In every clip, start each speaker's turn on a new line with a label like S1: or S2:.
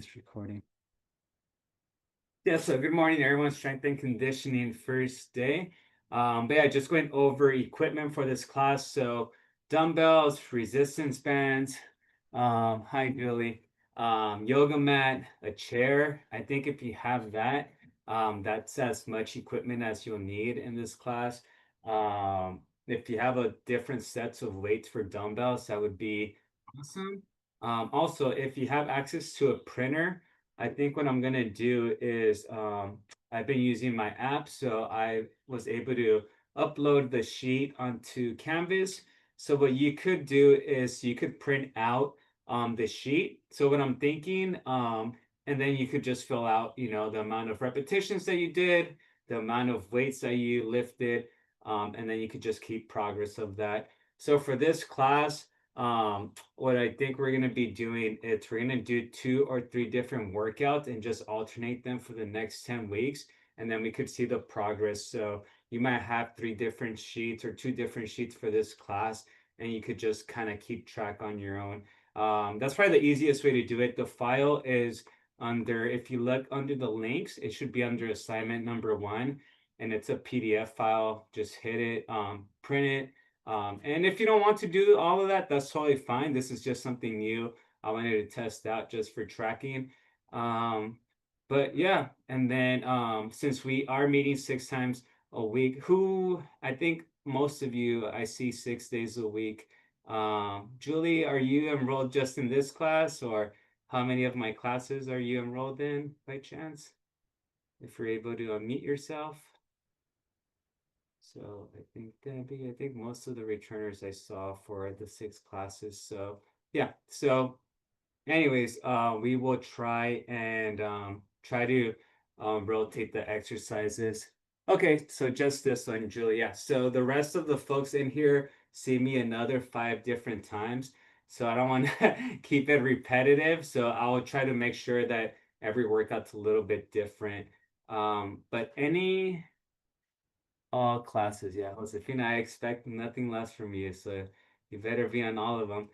S1: It's recording. Yeah, so good morning, everyone. Strength and conditioning first day. But yeah, just going over equipment for this class. So dumbbells, resistance bands, hi Julie, yoga mat, a chair. I think if you have that, that's as much equipment as you'll need in this class. If you have a different sets of weights for dumbbells, that would be awesome. Also, if you have access to a printer, I think what I'm gonna do is I've been using my app, so I was able to upload the sheet onto Canvas. So what you could do is you could print out the sheet. So what I'm thinking, and then you could just fill out, the amount of repetitions that you did, the amount of weights that you lifted, and then you could just keep progress of that. So for this class, what I think we're going to be doing is we're going to do 2 or 3 different workouts and just alternate them for the next 10 weeks. And then we could see the progress. So you might have 3 different sheets or 2 different sheets for this class, and you could just kind of keep track on your own. That's probably the easiest way to do it. The file is under, if you look under the links, it should be under assignment number 1, and it's a PDF file. Just hit it, print it. And if you don't want to do all of that, that's totally fine. This is just something new I wanted to test out just for tracking. But yeah, and then since we are meeting 6 times a week, who I think most of you I see 6 days a week. Julie, are you enrolled just in this class, or how many of my classes are you enrolled in by chance? If you're able to unmute yourself. So I think Debbie, I think most of the returners I saw for the 6 classes. So yeah, so anyways, we will try and try to rotate the exercises. Okay, so just this one, Julia. So the rest of the folks in here see me another 5 different times. So I don't want to keep it repetitive. So I'll try to make sure that every workout's a little bit different. But all classes, yeah. Josefina, I expect nothing less from you, so you better be on all of them.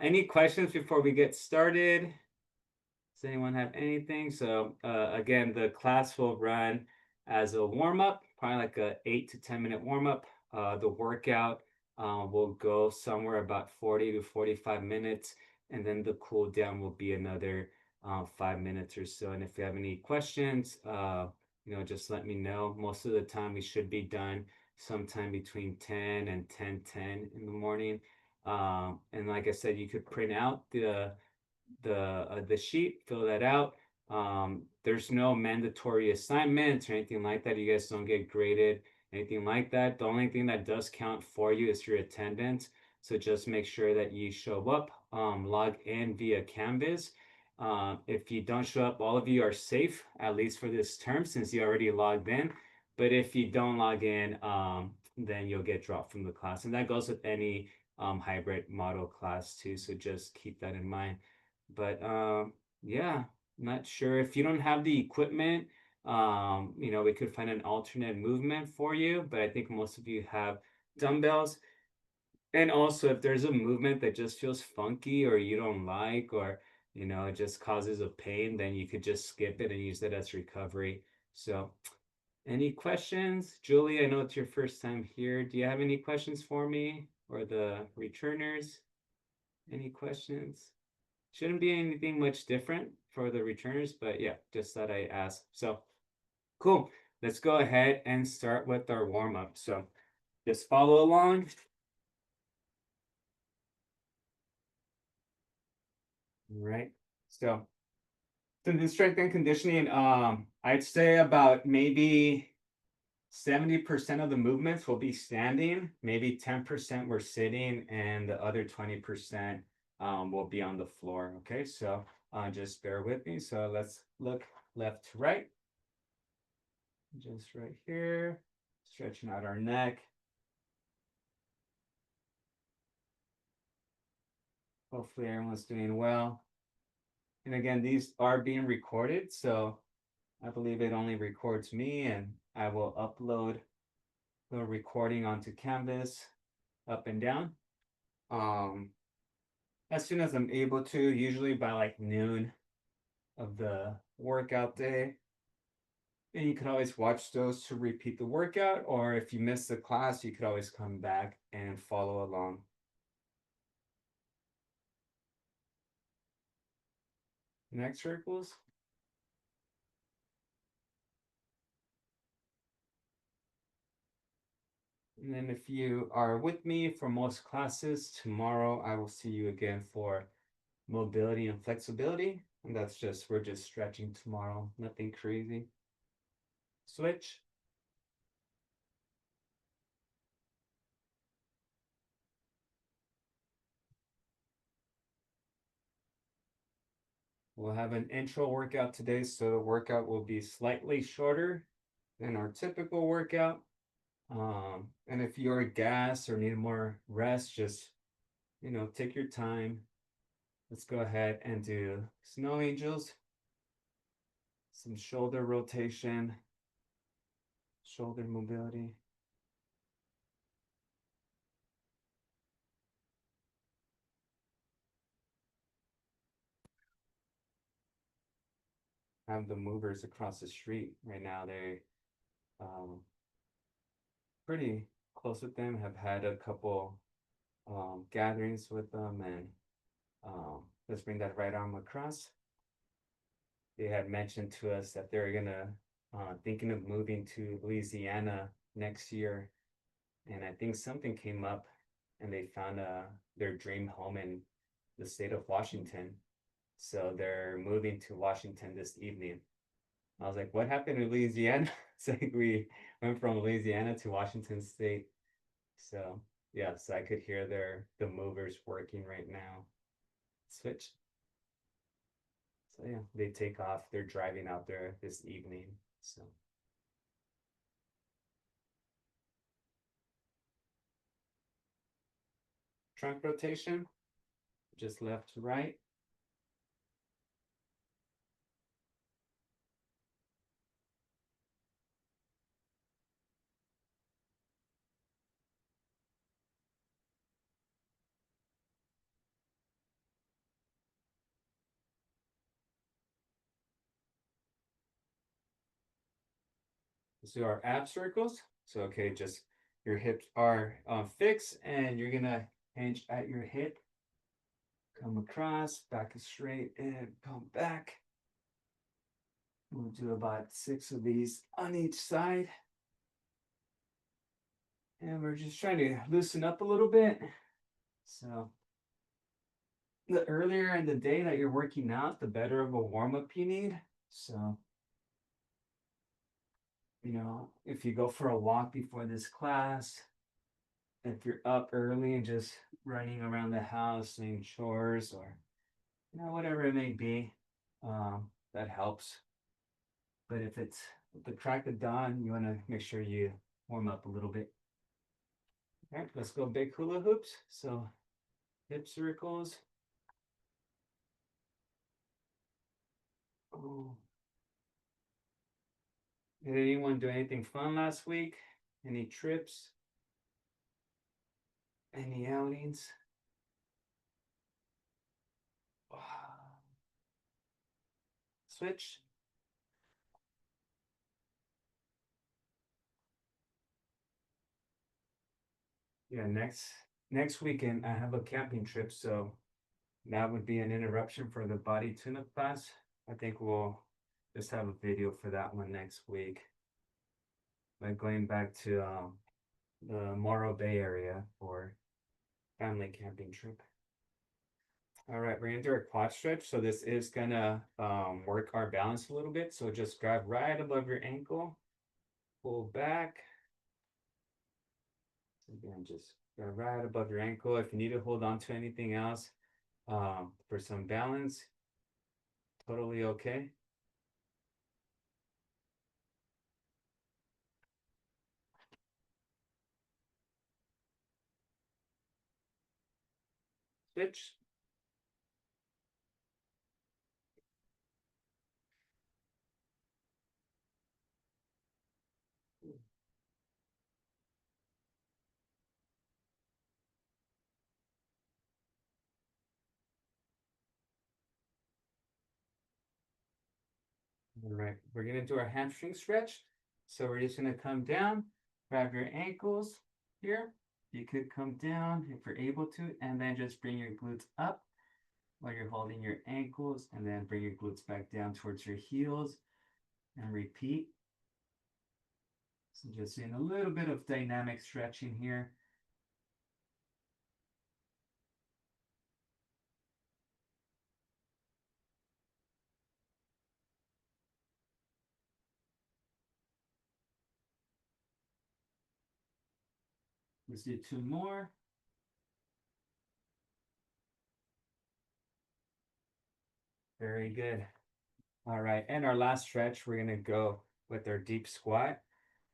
S1: Any questions before we get started? Does anyone have anything? So again, the class will run as a warm-up, probably like a 8 to 10 minute warm-up. The workout will go somewhere about 40 to 45 minutes, and then the cool down will be another 5 minutes or so. And if you have any questions, just let me know. Most of the time we should be done sometime between 10 and 10:10 in the morning. And like I said, you could print out the sheet, fill that out. There's no mandatory assignments or anything like that. You guys don't get graded, anything like that. The only thing that does count for you is your attendance. So just make sure that you show up, log in via Canvas. If you don't show up, all of you are safe, at least for this term, since you already logged in. But if you don't log in, then you'll get dropped from the class. And that goes with any hybrid model class too. So just keep that in mind. But yeah, not sure if you don't have the equipment. We could find an alternate movement for you, but I think most of you have dumbbells. And also, if there's a movement that just feels funky or you don't like, or it just causes a pain, then you could just skip it and use it as recovery. So, any questions? Julie, I know it's your first time here. Do you have any questions for me or the returners? Any questions? Shouldn't be anything much different for the returners, but yeah, just that I asked. So cool. Let's go ahead and start with our warm-up. So just follow along. All right. So the strength and conditioning, I'd say about maybe 70% of the movements will be standing, maybe 10% we're sitting, and the other 20% will be on the floor. Okay, so just bear with me. So let's look left to right. Just right here, stretching out our neck. Hopefully everyone's doing well. And again, these are being recorded, so I believe it only records me, and I will upload the recording onto Canvas up and down. As soon as I'm able to, usually by like noon, of the workout day. And you can always watch those to repeat the workout, or if you miss the class, you could always come back and follow along. Next circles. And then if you are with me for most classes, tomorrow I will see you again for mobility and flexibility. And that's just, we're just stretching tomorrow, nothing crazy. Switch. We'll have an intro workout today, so the workout will be slightly shorter than our typical workout. And if you're gas or need more rest, just, take your time. Let's go ahead and do snow angels, some shoulder rotation, shoulder mobility. Have the movers across the street right now. They um, pretty close with them. Have had a couple gatherings with them, and let's bring that right arm across. They had mentioned to us that they're gonna thinking of moving to Louisiana next year, and I think something came up, and they found their dream home in the state of Washington. So they're moving to Washington this evening. I was like, what happened to Louisiana? It's like we went from Louisiana to Washington State. So yeah, so I could hear the movers working right now. Switch. So yeah, they take off. They're driving out there this evening. So trunk rotation, just left to right. So our ab circles. So okay, just your hips are fixed, and you're gonna hinge at your hip, come across, back is straight, and come back. We'll do about 6 of these on each side. And we're just trying to loosen up a little bit. So the earlier in the day that you're working out, the better of a warm-up you need. So, if you go for a walk before this class, if you're up early and just running around the house doing chores, or whatever it may be, that helps. But if it's the crack of dawn, you want to make sure you warm up a little bit. All right, let's go big hula hoops. So hip circles. Oh. Did anyone do anything fun last week? Any trips? Any outings? Switch. Yeah, next weekend I have a camping trip, so that would be an interruption for the body tune-up class. I think we'll just have a video for that one next week. Like going back to the Morro Bay area for family camping trip. All right, we're gonna do our quad stretch. So this is gonna work our balance a little bit. So just grab right above your ankle, pull back. Again, just grab right above your ankle. If you need to hold on to anything else for some balance, totally okay. Switch. All right, we're gonna do our hamstring stretch. So we're just gonna come down, grab your ankles here. You could come down if you're able to, and then just bring your glutes up while you're holding your ankles, and then bring your glutes back down towards your heels and repeat. So just doing a little bit of dynamic stretching here. Let's do two more. Very good. All right, and our last stretch, we're gonna go with our deep squat.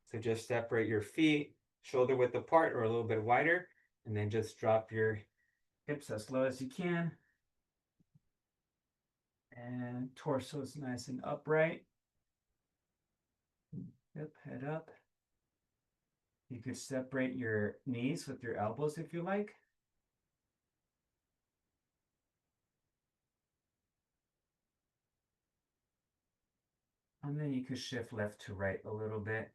S1: So just separate your feet, shoulder width apart or a little bit wider, and then just drop your hips as low as you can. And torso is nice and upright. Yep, head up. You could separate your knees with your elbows if you like. And then you could shift left to right a little bit.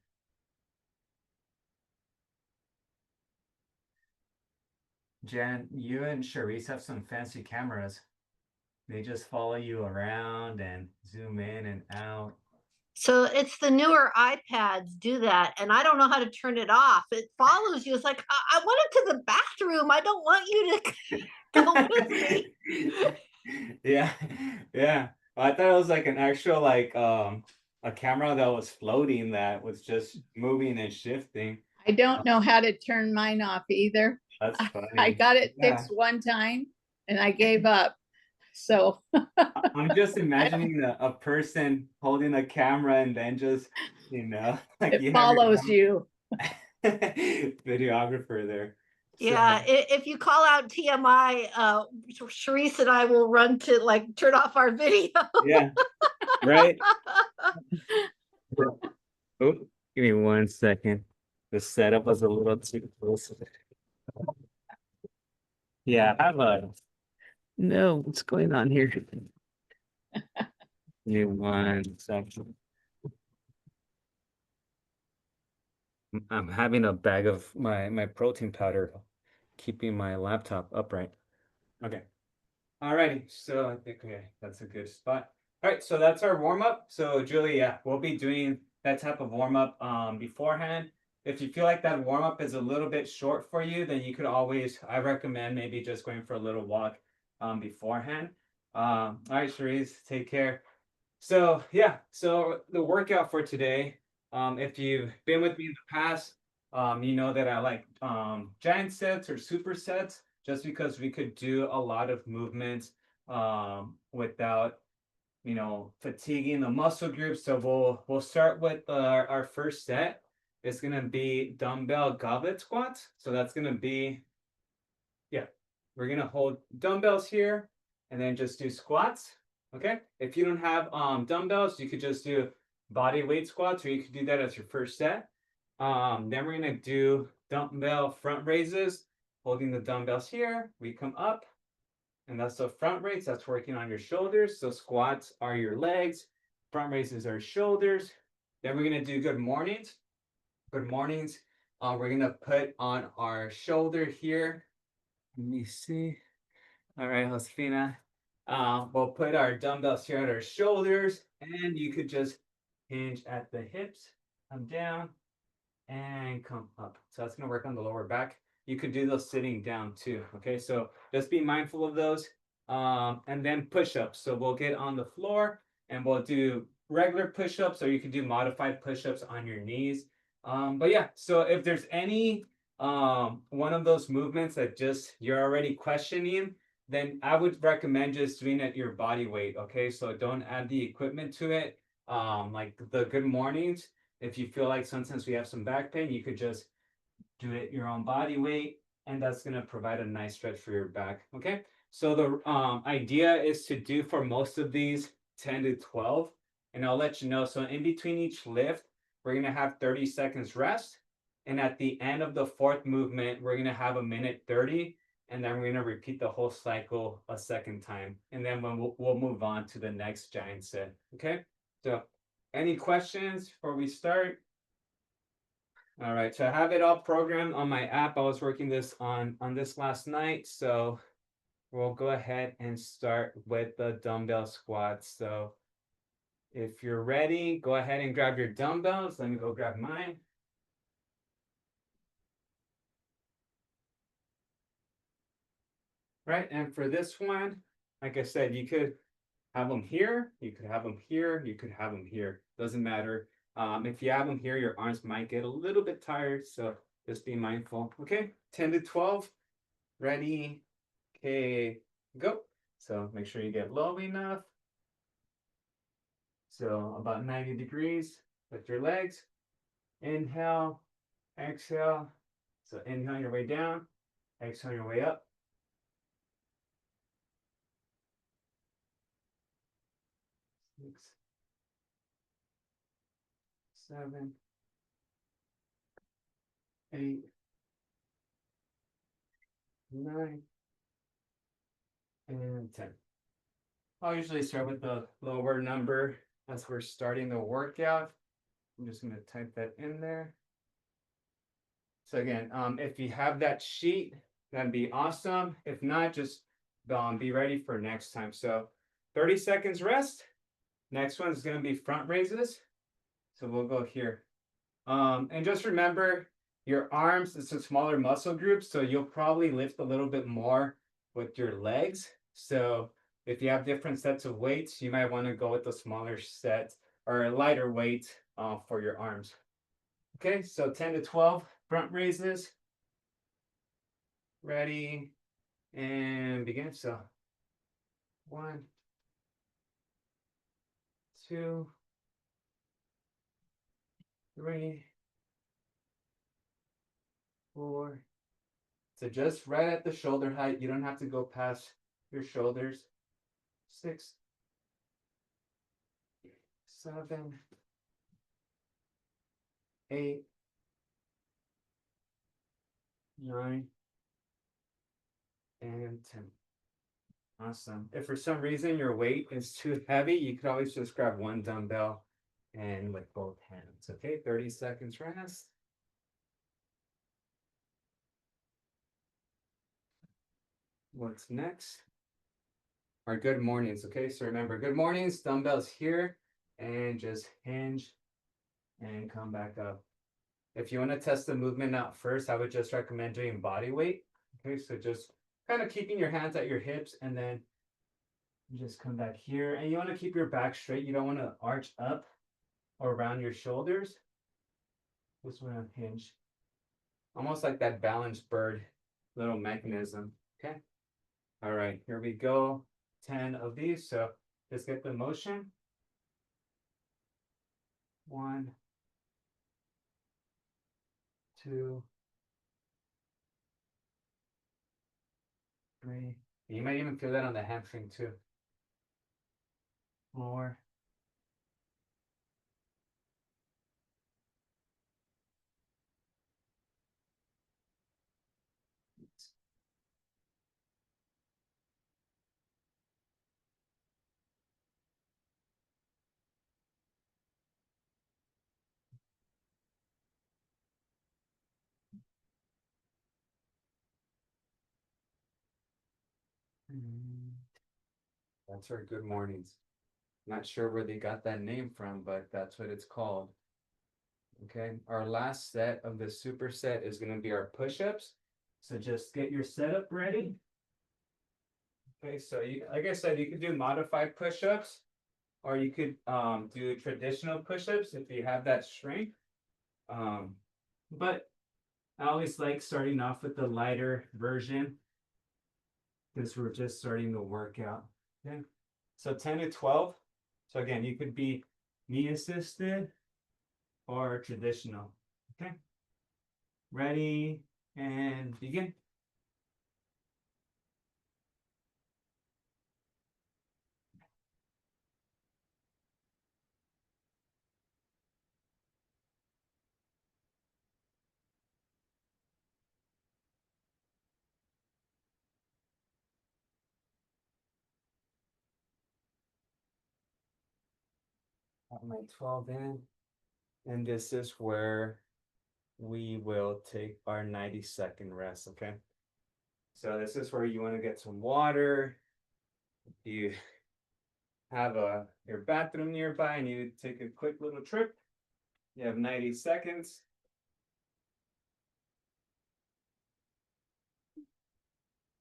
S1: Jen, you and Charisse have some fancy cameras. They just follow you around and zoom in and out.
S2: So it's the newer iPads do that, and I don't know how to turn it off. It follows you. It's like I went into the bathroom. I don't want you to go with me.
S1: Yeah, yeah. I thought it was like an actual like a camera that was floating that was just moving and shifting.
S3: I don't know how to turn mine off either.
S1: That's
S3: I
S1: funny.
S3: got it
S1: Yeah.
S3: fixed one time and I gave up. So
S1: I'm just imagining a person holding a camera and then just, like
S3: it
S1: you have
S3: follows you.
S1: videographer there.
S2: Yeah, if you call out TMI, Sharice and I will run to like turn off our video.
S1: Yeah, right. Oh, give me 1 second. The setup was a little too close. Yeah, I have a no. What's going on here? Give me 1 second. I'm having a bag of my protein powder, keeping my laptop upright. Okay. Alrighty, so I think that's a good spot. All right, so that's our warm up. So Julie, yeah, we'll be doing that type of warm up beforehand. If you feel like that warm up is a little bit short for you, then you could always, I recommend maybe just going for a little walk beforehand. All right, Cherise, take care. So yeah, so the workout for today, if you've been with me in the past, you know that I like giant sets or supersets just because we could do a lot of movements without fatiguing the muscle groups. So we'll start with our first set. It's gonna be dumbbell goblet squats. So that's gonna be, yeah, we're gonna hold dumbbells here and then just do squats. Okay. If you don't have dumbbells, you could just do body weight squats, or you could do that as your first set. Then we're gonna do dumbbell front raises, holding the dumbbells here. We come up, and that's the front raise. That's working on your shoulders. So squats are your legs, front raises are shoulders. Then we're gonna do good mornings. Good mornings. We're gonna put on our shoulder here. Let me see. All right, Josefina. We'll put our dumbbells here at our shoulders, and you could just hinge at the hips, come down, and come up. So that's gonna work on the lower back. You could do those sitting down too. Okay, so just be mindful of those. And then push-ups. So we'll get on the floor and we'll do regular push-ups, or you can do modified push-ups on your knees. But yeah, so if there's any one of those movements that just you're already questioning, then I would recommend just doing it your body weight. Okay, so don't add the equipment to it. Like the good mornings, if you feel like sometimes we have some back pain, you could just do it your own body weight, and that's going to provide a nice stretch for your back. Okay, so the idea is to do for most of these 10 to 12, and I'll let you know. So in between each lift, we're going to have 30 seconds rest, and at the end of the fourth movement, we're going to have a minute 30, and then we're going to repeat the whole cycle a second time, and then we'll move on to the next giant set. Okay, so Any questions before we start? All right, so I have it all programmed on my app. I was working this on this last night, so we'll go ahead and start with the dumbbell squats. So if you're ready, go ahead and grab your dumbbells. Let me go grab mine. Right, and for this one, like I said, you could have them here, you could have them here, you could have them here. Doesn't matter. If you have them here, your arms might get a little bit tired, so just be mindful. Okay, 10 to 12. Ready, okay, go. So make sure you get low enough. So about 90 degrees with your legs. Inhale, exhale. So inhale your way down, exhale your way up. 6, 7, 8, 9, and 10. I'll usually start with the lower number as we're starting the workout. I'm just going to type that in there. So again, if you have that sheet, that'd be awesome. If not, just be ready for next time. So 30 seconds rest. Next one is going to be front raises. So we'll go here. And just remember, your arms, it's a smaller muscle group, so you'll probably lift a little bit more with your legs. So if you have different sets of weights, you might want to go with the smaller set or a lighter weight for your arms. Okay, so 10 to 12 front raises. Ready, and begin. So 1, 2, 3, 4. So just right at the shoulder height. You don't have to go past your shoulders. 6, 7, 8, 9, and 10. Awesome. If for some reason your weight is too heavy, you could always just grab one dumbbell and with both hands. Okay, 30 seconds rest. What's next? Our good mornings. Okay, so remember, good mornings, dumbbells here, and just hinge and come back up. If you want to test the movement out first, I would just recommend doing body weight. Okay, so just kind of keeping your hands at your hips and then just come back here. And you want to keep your back straight. You don't want to arch up or around your shoulders. Just want to hinge. Almost like that balanced bird little mechanism. Okay. All right, here we go. 10 of these. So just get the motion. 1, 2, 3. You might even feel that on the hamstring too. 4. That's our good mornings. Not sure where they got that name from, but that's what it's called. Okay, our last set of the superset is going to be our push-ups. So just get your setup ready. Okay, so like I said, you could do modified push-ups, or you could do traditional push-ups if you have that strength. But I always like starting off with the lighter version because we're just starting the workout. Okay, so 10 to 12. So again, you could be knee assisted or traditional. Okay, ready and begin. Got my 12 in. And this is where we will take our 90-second rest, okay? So this is where you want to get some water. You have your bathroom nearby and you take a quick little trip. You have 90 seconds.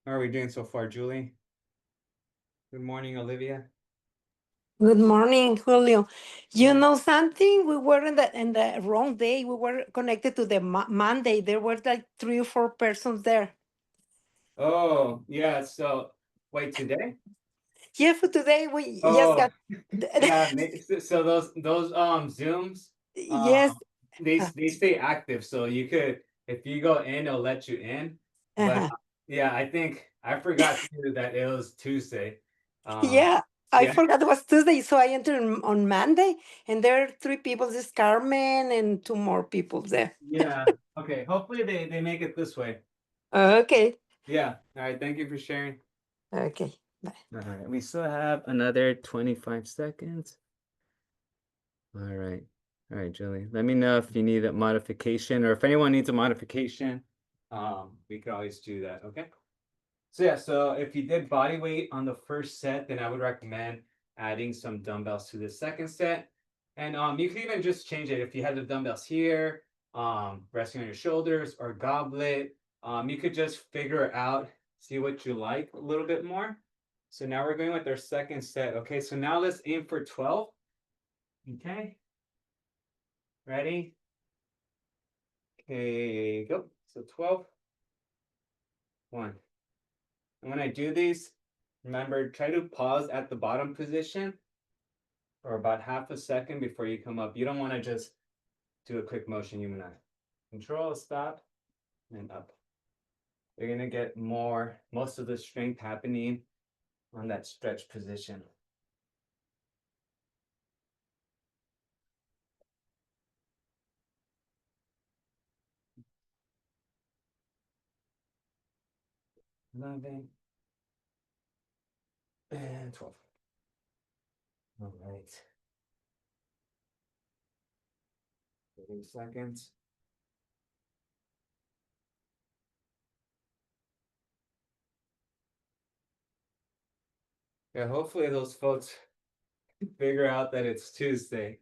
S1: How are we doing so far, Julie? Good morning, Olivia.
S4: Good morning, Julio. You
S1: Yeah.
S4: know something? We were in the wrong day. We were connected to the Monday. There were like 3 or 4 persons there.
S1: Oh, yeah. So wait, today?
S4: Yeah, for today we just
S1: Oh,
S4: got.
S1: yeah. So those Zooms,
S4: Yes.
S1: they stay active. So you could, if you go in, it'll let you in. But
S4: Uh-huh.
S1: yeah, I think I forgot too that it was Tuesday.
S4: Yeah, I
S1: Yeah.
S4: forgot it was Tuesday, so I entered on Monday, and there are 3 people. This Carmen and 2 more people there.
S1: Yeah. Okay. Hopefully they make it this way.
S4: Okay.
S1: Yeah. All right. Thank you for sharing.
S4: Okay. Bye.
S1: All right. We still have another 25 seconds. All right. All right, Julie. Let me know if you need a modification or if anyone needs a modification. We could always do that. Okay. So yeah, so if you did body weight on the first set, then I would recommend adding some dumbbells to the second set. And you can even just change it if you have the dumbbells here, resting on your shoulders or goblet. You could just figure out, see what you like a little bit more. So now we're going with our second set. Okay, so now let's aim for 12. Okay. Ready? Okay, go. So 12. 1. And when I do these, remember, try to pause at the bottom position for about half a second before you come up. You don't want to just do a quick motion. You want to control, stop, and up. You're going to get most of the strength happening on that stretch position. Eleven and 12. All right. 30 seconds. Yeah, hopefully those folks figure out that it's Tuesday.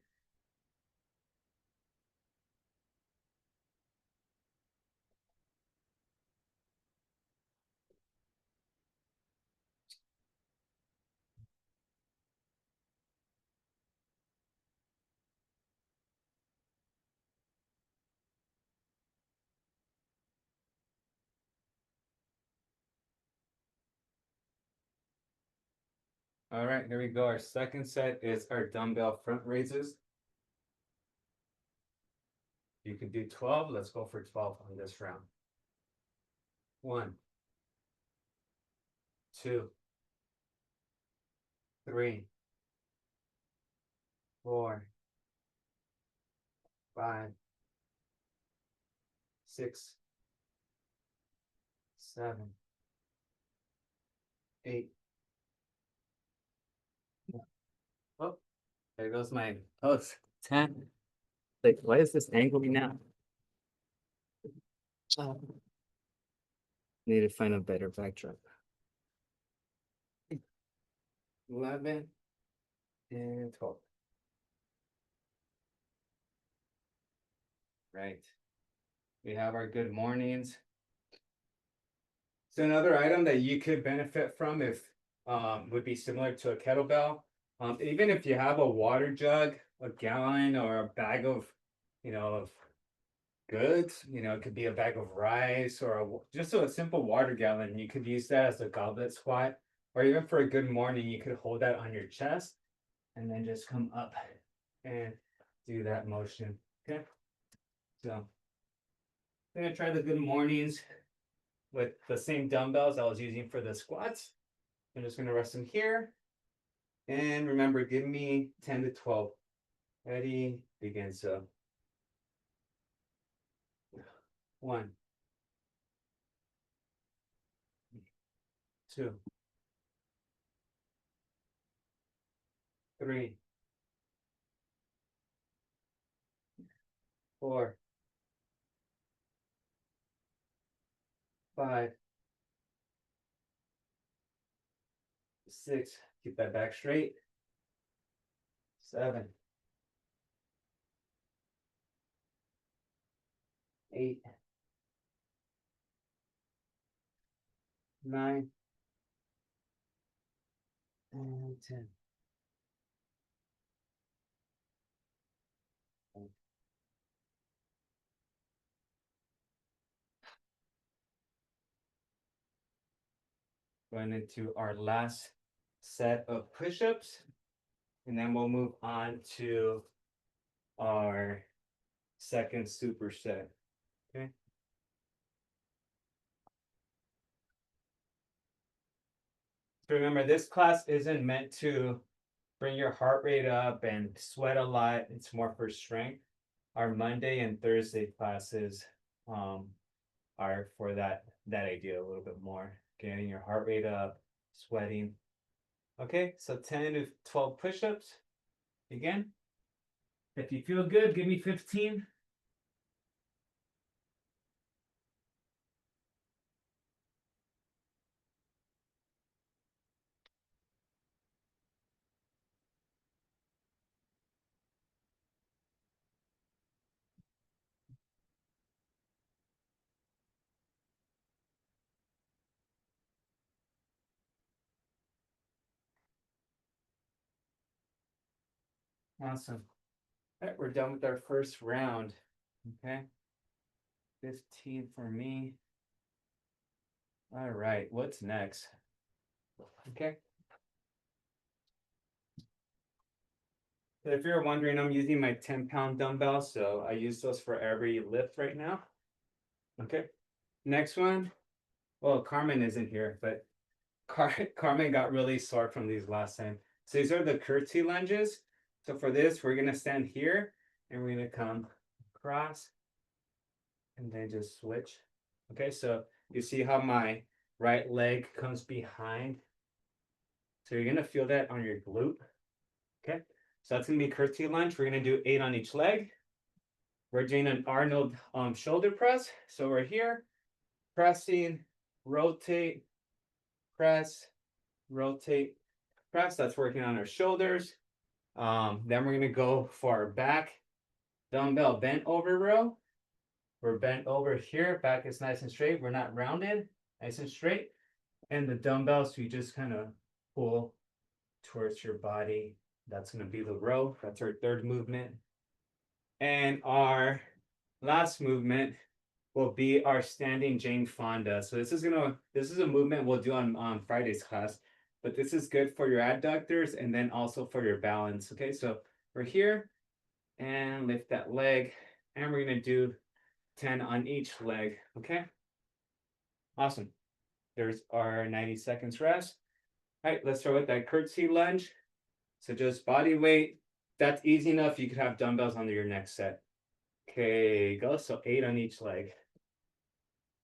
S1: All right, here we go. Our second set is our dumbbell front raises. You could do 12. Let's go for 12 on this round. 1, 2, 3, 4, 5, 6, 7, 8. Oh, there goes my post. 10. Like, why is this angle me now? Need to find a better backdrop. 11 and 12. Right. We have our good mornings. So another item that you could benefit from if would be similar to a kettlebell. Even if you have a water jug, a gallon, or a bag of, of goods, it could be a bag of rice or just a simple water gallon. You could use that as a goblet squat, or even for a good morning, you could hold that on your chest and then just come up and do that motion. Okay. So I'm gonna try the good mornings with the same dumbbells I was using for the squats. I'm just gonna rest them here. And remember, give me 10 to 12. Ready, begin. So 1, 2, 3, 4, 5, 6. Keep that back straight. 7, 8, 9, and 10. Going into our last set of push-ups, and then we'll move on to our second superset. Okay. So remember, this class isn't meant to bring your heart rate up and sweat a lot. It's more for strength. Our Monday and Thursday classes are for that idea a little bit more, getting your heart rate up, sweating. Okay, so 10 to 12 push-ups. Again, if you feel good, give me 15. Awesome. All right, we're done with our first round. Okay. 15 for me. All right, what's next? Okay. So if you're wondering, I'm using my 10-pound dumbbell, so I use those for every lift right now. Okay. Next one. Well, Carmen isn't here, but Carmen got really sore from these last time. So these are the curtsy lunges. So for this, we're gonna stand here and we're gonna come across and then just switch. Okay, so you see how my right leg comes behind. So you're gonna feel that on your glute. Okay, so that's gonna be curtsy lunge. We're gonna do 8 on each leg. We're doing an Arnold shoulder press. So we're here, pressing, rotate, press, rotate, press. That's working on our shoulders. Then we're gonna go for our back dumbbell bent over row. We're bent over here, back is nice and straight. We're not rounded, nice and straight. And the dumbbells, we just kind of pull towards your body. That's gonna be the row. That's our third movement. And our last movement will be our standing Jane Fonda. So this is a movement we'll do on Friday's class, but this is good for your adductors and then also for your balance. Okay, so we're here and lift that leg, and we're gonna do 10 on each leg. Okay, awesome. There's our 90 seconds rest. All right, let's start with that curtsy lunge. So just body weight. That's easy enough. You could have dumbbells under your next set. Okay, go. So 8 on each leg.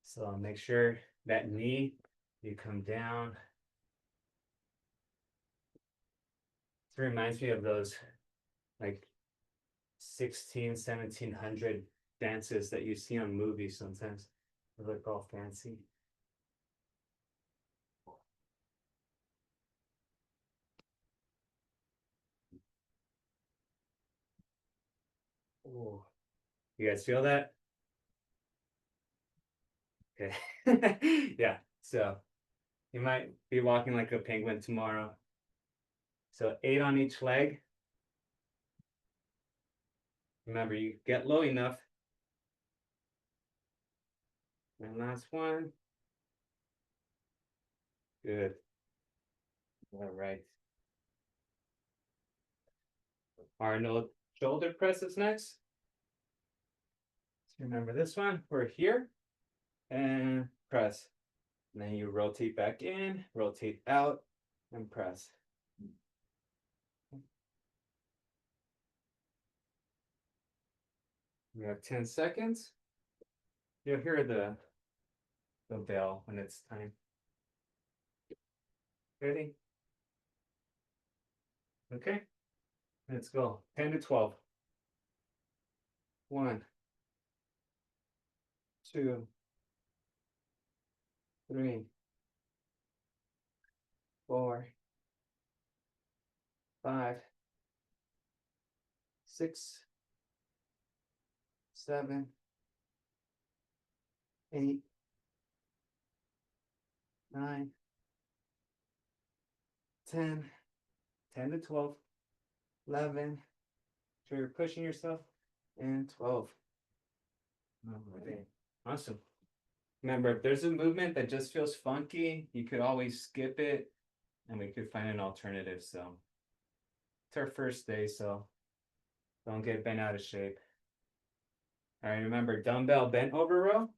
S1: So make sure that knee, you come down. It reminds me of those like 1700 dances that you see on movies sometimes. They look all fancy. Oh, you guys feel that? Okay. Yeah, so you might be walking like a penguin tomorrow. So 8 on each leg. Remember, you get low enough. And last one. Good. All right. Arnold shoulder presses next. So remember this one. We're here and press. And then you rotate back in, rotate out, and press. We have 10 seconds. You'll hear the bell when it's time. Ready? Okay, let's go. 10 to 12. 1, 2, 3, 4, 5, 6, 7, 8, 9, 10, 10 to 12, 11. So you're pushing yourself, and 12. Alright, awesome. Remember, if there's a movement that just feels funky, you could always skip it and we could find an alternative. So it's our first day, so don't get bent out of shape. All right, remember dumbbell bent over row.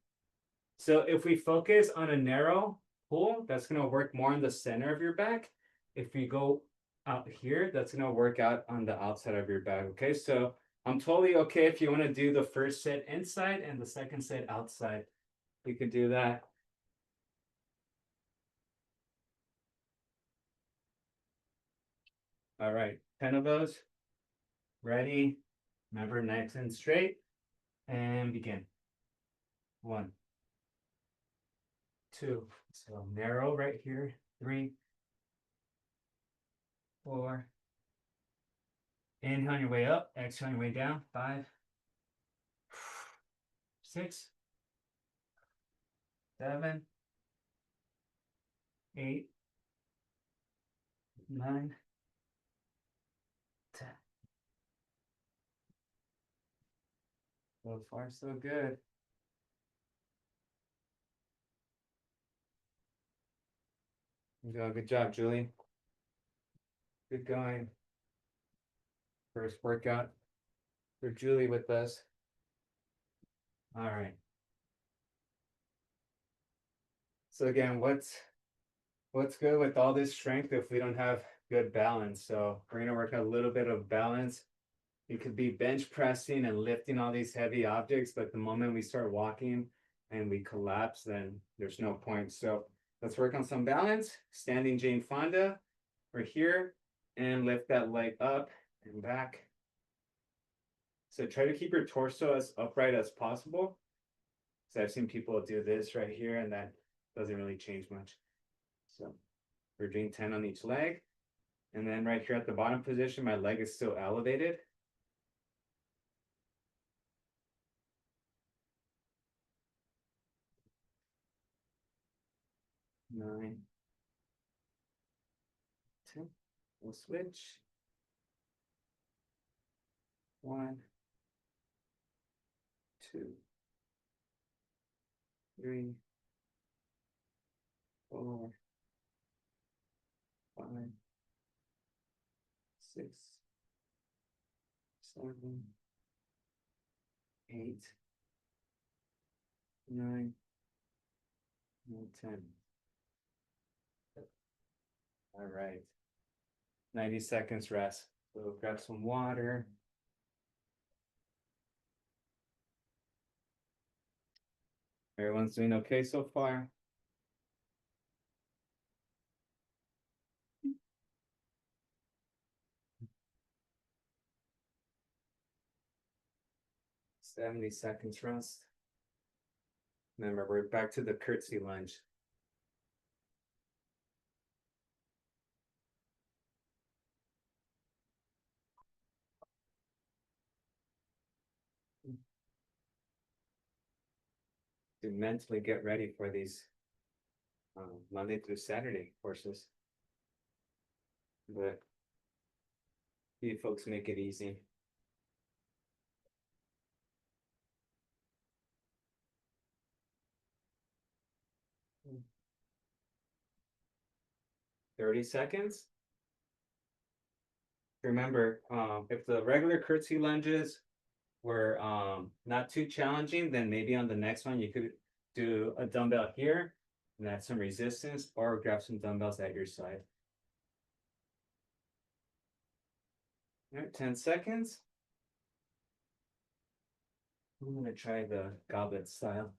S1: So if we focus on a narrow pull, that's going to work more in the center of your back. If we go out here, that's going to work out on the outside of your back. Okay, so I'm totally okay if you want to do the first set inside and the second set outside. You could do that. All right, 10 of those. Ready? Remember, nice and straight. And begin. 1, 2. So narrow right here. 3, 4. Inhale on your way up. Exhale on your way down. 5, 6, 7, 8, 9, 10. So far, so good. Good job, Julie. Good going. First workout for Julie with us. All right. So again, what's good with all this strength if we don't have good balance? So we're gonna work a little bit of balance. You could be bench pressing and lifting all these heavy objects, but the moment we start walking and we collapse, then there's no point. So let's work on some balance. Standing Jane Fonda. We're here and lift that leg up and back. So try to keep your torso as upright as possible. So I've seen people do this right here and that doesn't really change much. So we're doing 10 on each leg. And then right here at the bottom position, my leg is still elevated. Nine, 10. We'll switch. 1, 2, 3, 4, 5, 6, 7, 8, 9, and 10. All right. 90 seconds rest. So grab some water. Everyone's doing okay so far? "70 seconds rest." Remember, we're back to the curtsy lunge. To mentally get ready for these Monday through Saturday courses. But you folks make it easy. Mm. 30 seconds. Remember, if the regular curtsy lunges were not too challenging, then maybe on the next one you could do a dumbbell here and add some resistance, or grab some dumbbells at your side. All right, 10 seconds. I'm gonna try the goblet style.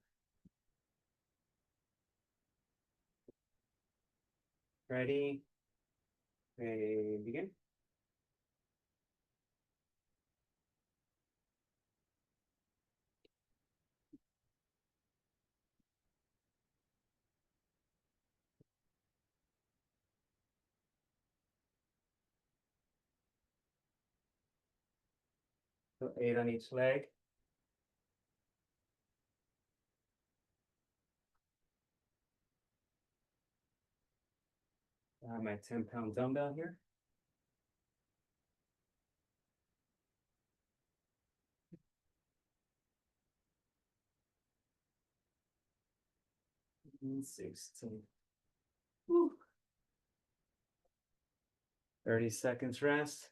S1: Ready? Okay, begin. So 8 on each leg. My 10-pound dumbbell here. And 16. Woo. 30 seconds rest.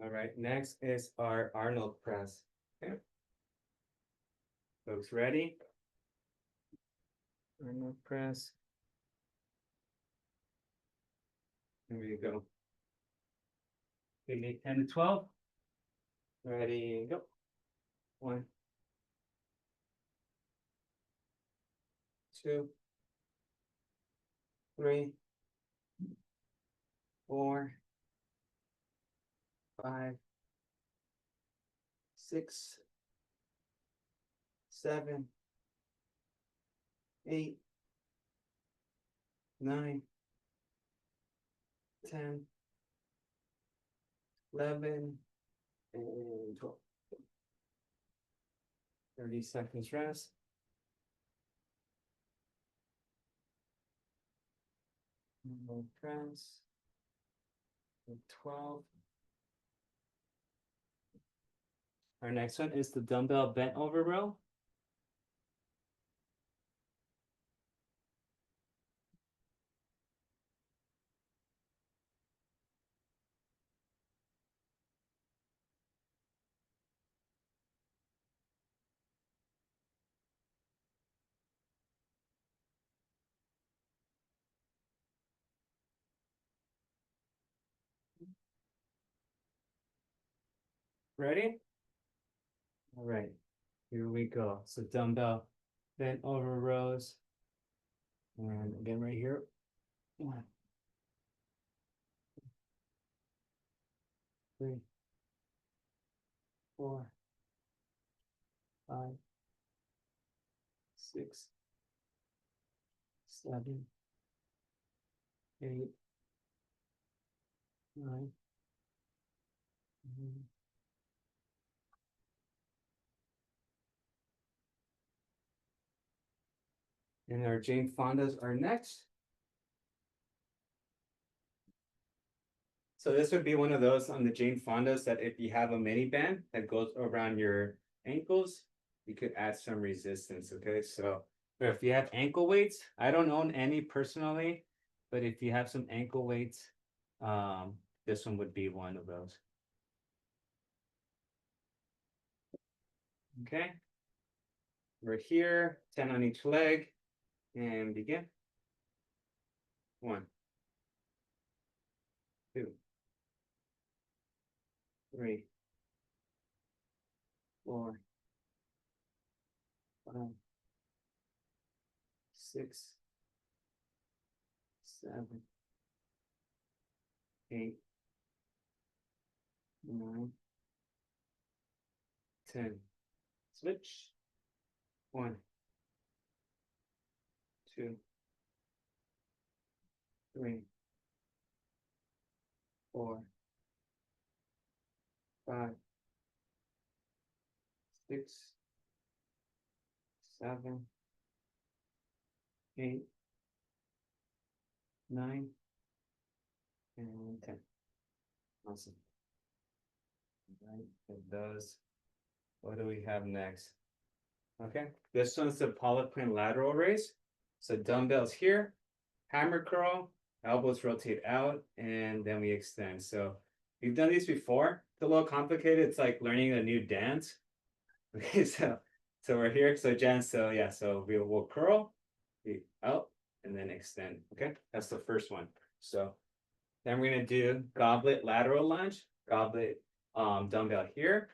S1: All right, next is our Arnold press. Okay. Folks ready? Arnold press. There you go. We need 10 to 12. Ready, go. 1, 2, 3, 4, 5, 6, 7, 8, 9, 10, 11, and 12. 30 seconds rest. Press. 12. Our next one is the dumbbell bent over row. Ready? All right, here we go. So dumbbell bent over rows. And again, right here. 1, 3, 4, 5, 6, 7, 8, 9, 10. And our Jane Fondas are next. So this would be one of those on the Jane Fondas that if you have a mini band that goes around your ankles, you could add some resistance, okay? So if you have ankle weights, I don't own any personally, but if you have some ankle weights, this one would be one of those. Okay. We're here, 10 on each leg, and begin. 1, 2, 3, 4, 5, 6, 7, 8, 9, 10. Switch. 1, 2, 3, 4, 5, 6, 7, 8, 9, and 10. Awesome. Right, it does. What do we have next? Okay, this one's the polyplane lateral raise. So dumbbells here, hammer curl, elbows rotate out, and then we extend. So we've done these before. It's a little complicated. It's like learning a new dance. Okay, so we're here. So Jen, so yeah, so we'll curl, we out, and then extend. Okay, that's the first one. So then we're gonna do goblet lateral lunge, goblet dumbbell here,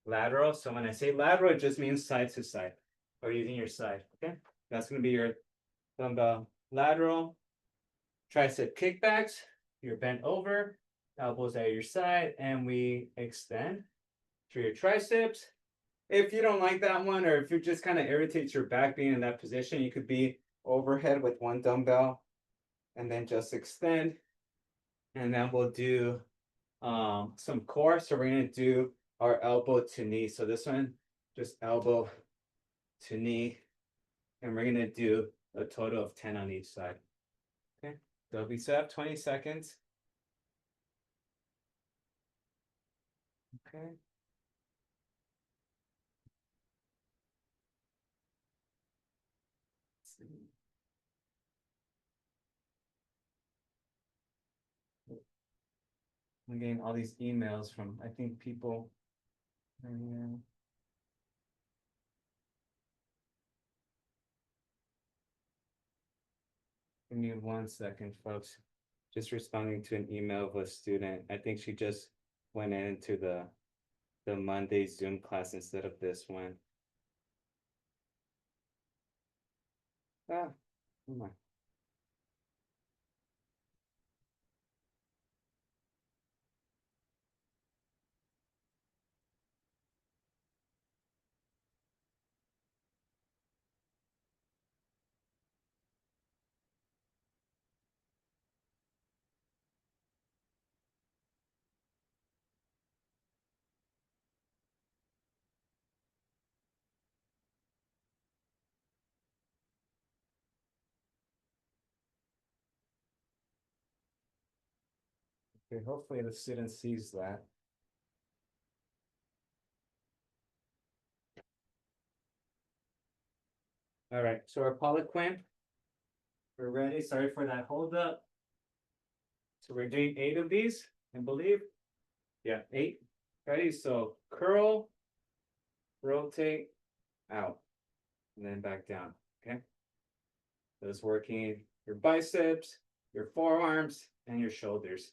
S1: lateral. So when I say lateral, it just means side to side. or using your side. Okay, that's going to be your dumbbell lateral. Tricep kickbacks. You're bent over, elbows at your side, and we extend for your triceps. If you don't like that one, or if it just kind of irritates your back being in that position, you could be overhead with one dumbbell and then just extend. And then we'll do some core. So we're going to do our elbow to knee. So this one, just elbow to knee. And we're going to do a total of 10 on each side. Okay, so we still have 20 seconds. Okay. Let's see. I'm getting all these emails from, I think, people. Give me 1 second, folks. Just responding to an email of a student. I think she just went into the Monday Zoom class instead of this one. Ah, come on. Okay, hopefully the student sees that. All right, so our Poliquin, we're ready. Sorry for that hold up. So we're doing 8 of these, I believe. Yeah, 8. Ready? So curl, rotate, out, and then back down. Okay. So it's working your biceps, your forearms, and your shoulders.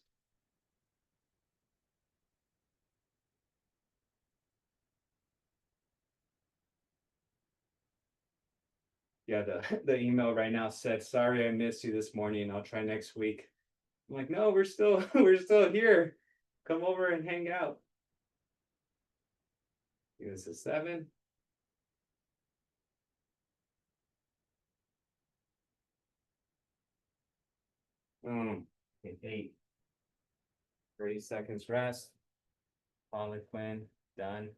S1: Yeah, the email right now said, sorry I missed you this morning. I'll try next week. I'm like, no, we're still we're still here. Come over and hang out. This is 7. Okay, 8. 30 seconds rest. Poliquin, done.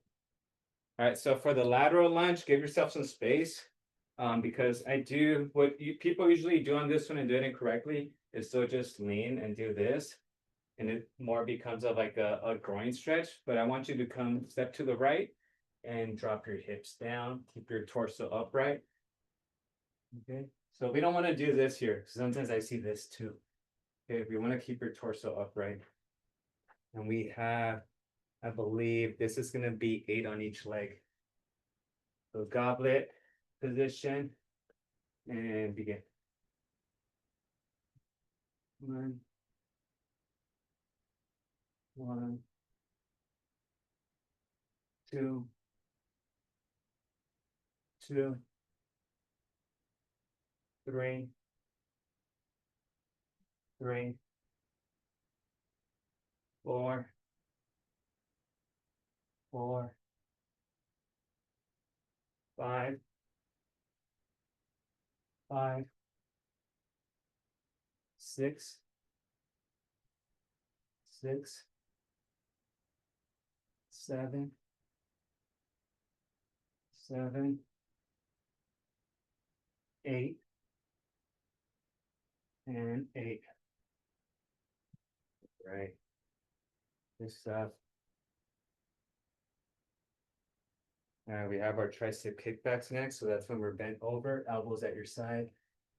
S1: All right, so for the lateral lunge, give yourself some space. Because I do what people usually do on this one and do it incorrectly is still just lean and do this, and it more becomes of like a groin stretch. But I want you to come step to the right and drop your hips down, keep your torso upright. Okay, so we don't want to do this here because sometimes I see this too. Okay, we want to keep your torso upright, and we have, I believe this is going to be 8 on each leg. So goblet position and begin. 1, 1, 2, 2, 3, 3, 4, 4, 5, 5, 6, 6, 7, 7, 8, and 8. Right. This stuff. We have our tricep kickbacks next. So that's when we're bent over, elbows at your side.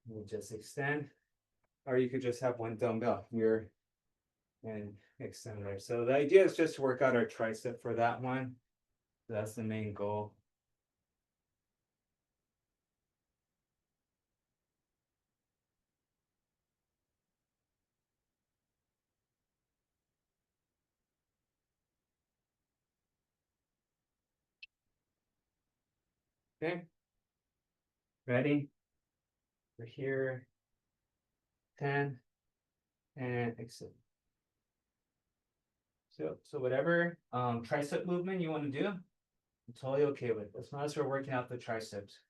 S1: We'll just extend. Or you could just have one dumbbell here and extend there. So the idea is just to work out our tricep for that one. So that's the main goal. Okay. Ready? We're here. 10 and exit. So whatever tricep movement you want to do, I'm totally okay with. As long as we're working out the triceps.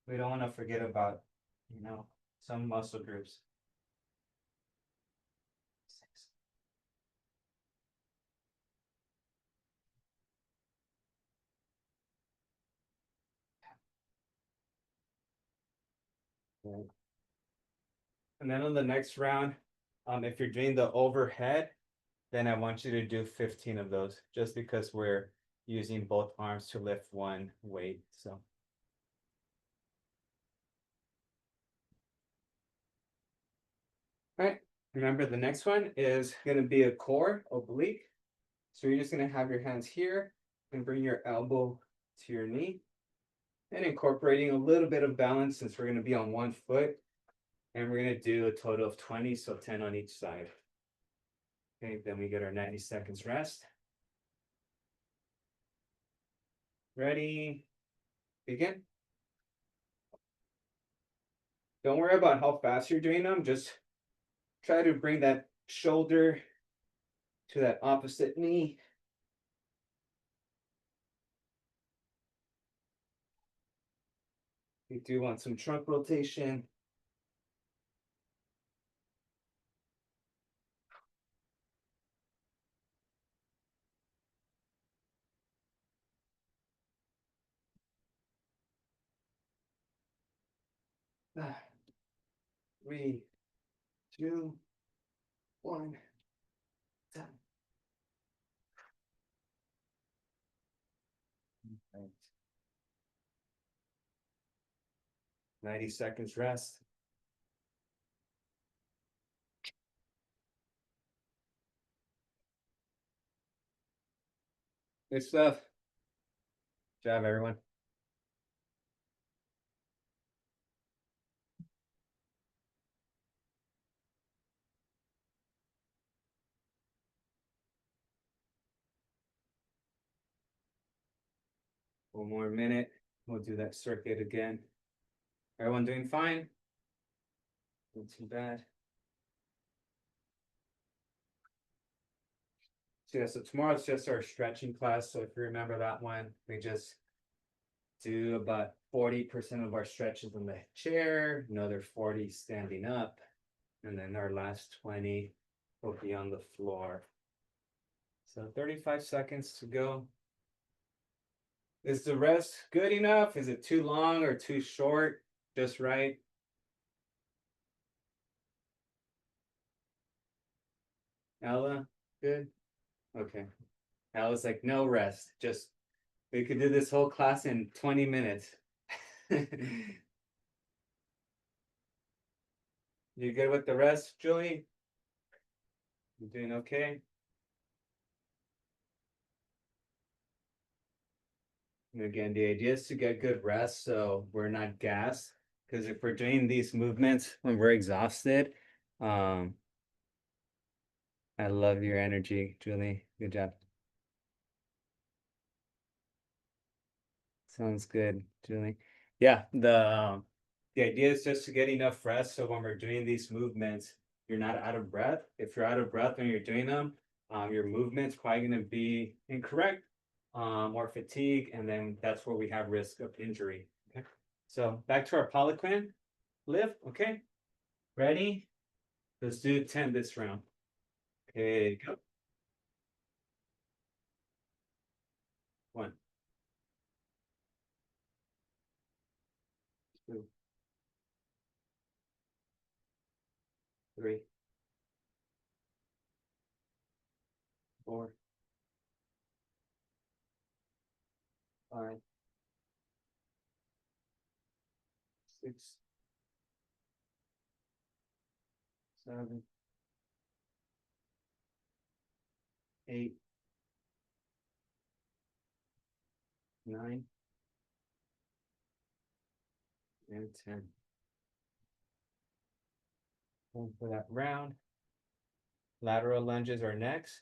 S1: We don't want to forget about, some muscle groups. 6. Right. And then on the next round, if you're doing the overhead, then I want you to do 15 of those, just because we're using both arms to lift one weight. So. All right, remember the next one is going to be a core oblique. So you're just going to have your hands here and bring your elbow to your knee and incorporating a little bit of balance since we're going to be on one foot. And we're going to do a total of 20, so 10 on each side. Okay, then we get our 90 seconds rest. Ready, begin. Don't worry about how fast you're doing them. Just try to bring that shoulder to that opposite knee. We do want some trunk rotation. Three, 2, 1, done. Right. 90 seconds rest. Good stuff. Good job, everyone. One more minute. We'll do that circuit again. Everyone doing fine? Not too bad. So yeah, so tomorrow it's just our stretching class. So if you remember that one, we just do about 40% of our stretches in the chair, another 40 standing up, and then our last 20 will be on the floor. So 35 seconds to go. Is the rest good enough? Is it too long or too short? Just right? Ella, good? Okay. Ella's like, no rest. Just, we could do this whole class in 20 minutes. You good with the rest, Julie? You doing okay? And again, the idea is to get good rest so we're not gassed. Because if we're doing these movements when we're exhausted, I love your energy, Julie. Good job. Sounds good, Julie. Yeah, the idea is just to get enough rest so when we're doing these movements, you're not out of breath. If you're out of breath when you're doing them, your movement's probably going to be incorrect or fatigue, and then that's where we have risk of injury. Okay, so back to our Poliquin lift. Okay, ready? Let's do 10 this round. Okay, go. 1, 2, 3, 4, 5, 6, 7, 8, 9, and 10. And for that round, lateral lunges are next.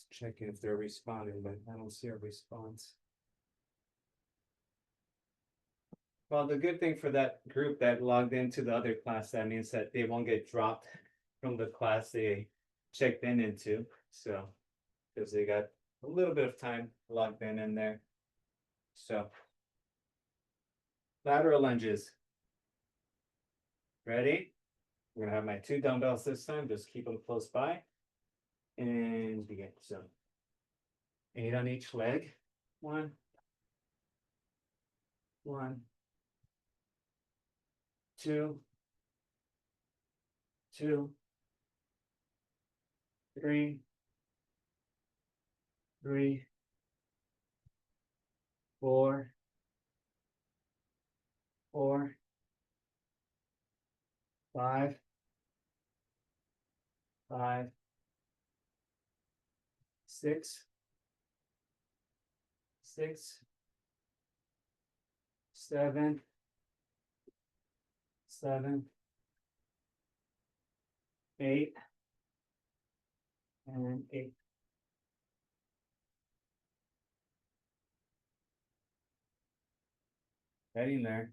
S1: Just checking if they're responding, but I don't see a response. Well, the good thing for that group that logged into the other class, that means that they won't get dropped from the class they checked into. So, because they got a little bit of time logged in there. So, lateral lunges. Ready? We're gonna have my 2 dumbbells this time. Just keep them close by. And begin. So, 8 on each leg. 1, 1, 2, 2, 3, 3, 4, 4, 5, 5, 6, 6, 7, 7, 8, and 8. Getting there.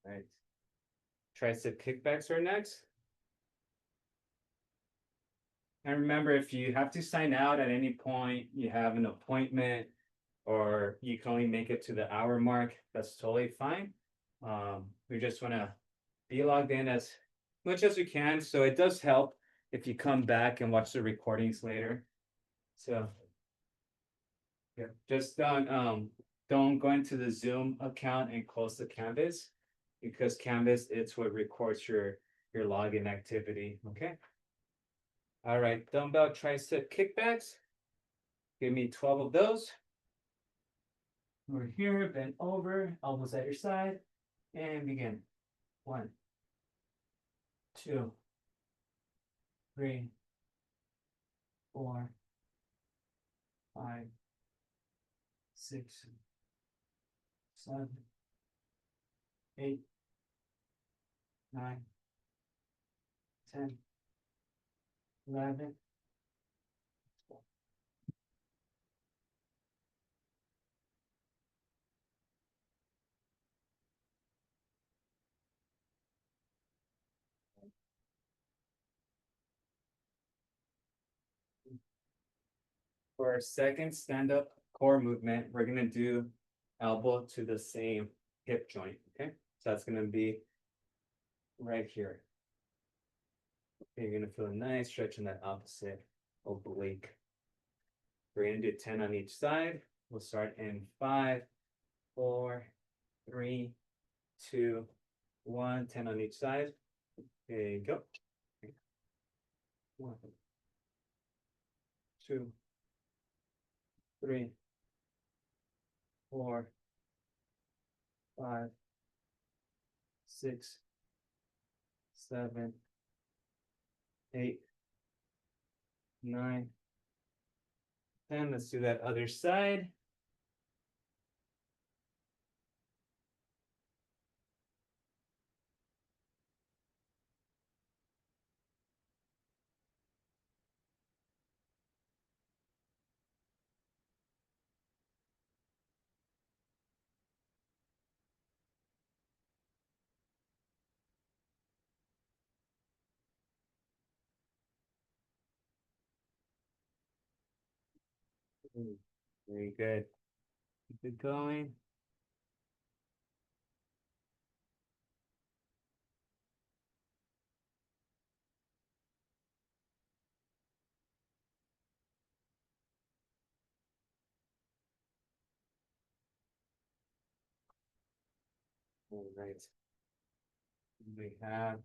S1: Right. Tricep kickbacks are next. And remember, if you have to sign out at any point, you have an appointment, or you can only make it to the hour mark, that's totally fine. We just want to be logged in as much as we can. So it does help if you come back and watch the recordings later. So yeah, just don't go into the Zoom account and close the Canvas, because Canvas, it's what records your login activity. Okay. All right, dumbbell tricep kickbacks. Give me 12 of those. Over here, bend over, elbows at your side, and begin. 1, 2, 3, 4, 5, 6, 7, 8, 9, 10, 11. For our second stand-up core movement, we're gonna do elbow to the same hip joint, okay? So that's gonna be right here. Okay, you're gonna feel a nice stretch in that opposite oblique. We're gonna do 10 on each side. We'll start in 5, 4, 3, 2, 1. 10 on each side. There you go. 1, 2, 3, 4, 5, 6, 7, 8, 9, 10. Let's do that other side. Very good. Keep it going. All right. We have